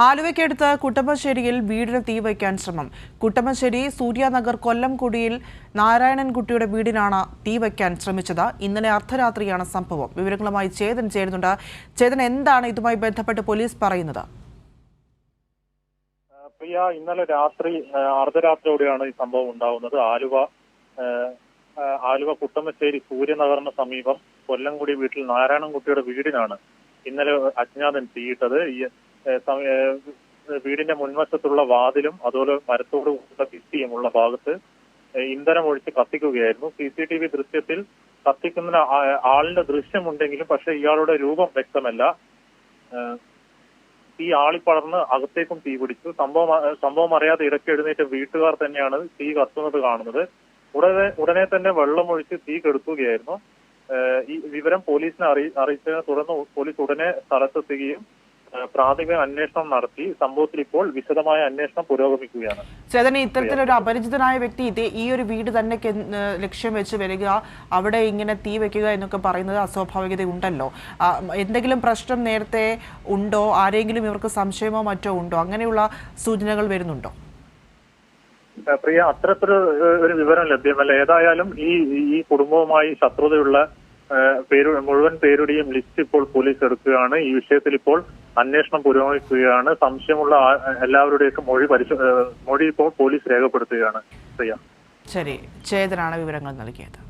ആലുവയ്ക്കടുത്ത് കുട്ടമശ്ശേരിയിൽ വീടിന് തീവയ്ക്കാൻ ശ്രമം. കുട്ടമശ്ശേരി സൂര്യനഗർ കൊല്ലംകുടിയിൽ നാരായണൻകുട്ടിയുടെ വീടിനാണ് തീവയ്ക്കാൻ ശ്രമിച്ചത്. ഇന്നലെ അർദ്ധരാത്രിയാണ് സംഭവം. വിവരങ്ങളുമായി ചേതൻ ചേരുന്നുണ്ട്. ചേതൻ, എന്താണ് ഇതുമായി ബന്ധപ്പെട്ട് പോലീസ് പറയുന്നത്? പ്രിയ, ഇന്നലെ രാത്രി അർദ്ധരാത്രിയോടെയാണ് ഈ സംഭവം ഉണ്ടാവുന്നത്. ആലുവ കുട്ടമശ്ശേരി സൂര്യനഗറിന് സമീപം കൊല്ലംകുടി വീട്ടിൽ നാരായണൻകുട്ടിയുടെ വീടിനാണ് ഇന്നലെ അജ്ഞാതൻ തീയിട്ടത്. വീടിന്റെ മുൻവശത്തുള്ള വാതിലും അതുപോലെ മരത്തോട് കൂടിയ ഭിത്തിയുമുള്ള ഭാഗത്ത് ഇന്ധനം ഒഴിച്ച് കത്തിക്കുകയായിരുന്നു. CCTV ദൃശ്യത്തിൽ കത്തിക്കുന്ന ആളിന്റെ ദൃശ്യമുണ്ടെങ്കിലും പക്ഷെ ഇയാളുടെ രൂപം വ്യക്തമല്ല. തീ ആളിപ്പടർന്ന് അകത്തേക്കും തീ പിടിച്ചു. സംഭവം അറിയാതെ ഇടയ്ക്ക് എഴുന്നേറ്റ വീട്ടുകാർ തന്നെയാണ് തീ കത്തുന്നത് കാണുന്നത്. ഉടനെ തന്നെ വെള്ളമൊഴിച്ച് തീ കെടുത്തുകയായിരുന്നു. ഈ വിവരം പോലീസിനെ അറിയിച്ചതിനെ തുടർന്ന് പോലീസ് ഉടനെ സ്ഥലത്തെത്തുകയും പ്രാഥമിക അന്വേഷണം നടത്തി. സംഭവത്തിൽ ഇപ്പോൾ വിശദമായ അന്വേഷണം പുരോഗമിക്കുകയാണ്. ചേതന, ഇത്തരത്തിലൊരു അപരിചിതനായ വ്യക്തി ഈ ഒരു വീട് തന്നെ ലക്ഷ്യം വെച്ച് വരിക, അവിടെ ഇങ്ങനെ തീ വെക്കുക എന്നൊക്കെ പറയുന്നത് അസ്വാഭാവികത ഉണ്ടല്ലോ. എന്തെങ്കിലും പ്രശ്നം നേരത്തെ ഉണ്ടോ? ആരെങ്കിലും ഇവർക്ക് സംശയമോ മറ്റോ ഉണ്ടോ? അങ്ങനെയുള്ള സൂചനകൾ വരുന്നുണ്ടോ? പ്രിയ, അത്തരത്തിലൊരു വിവരം ലഭ്യമല്ല. ഏതായാലും ഈ കുടുംബവുമായി ശത്രുതയുള്ള മുഴുവൻ പേരുടെയും ലിസ്റ്റ് ഇപ്പോൾ പോലീസ് എടുക്കുകയാണ്. ഈ വിഷയത്തിൽ ഇപ്പോൾ അന്വേഷണം പുരോഗമിക്കുകയാണ്. സംശയമുള്ള എല്ലാവരുടെയൊക്കെ മൊഴി ഇപ്പോൾ പോലീസ് രേഖപ്പെടുത്തുകയാണ്. ശരി, ചേതനാണ് വിവരങ്ങൾ നൽകിയത്.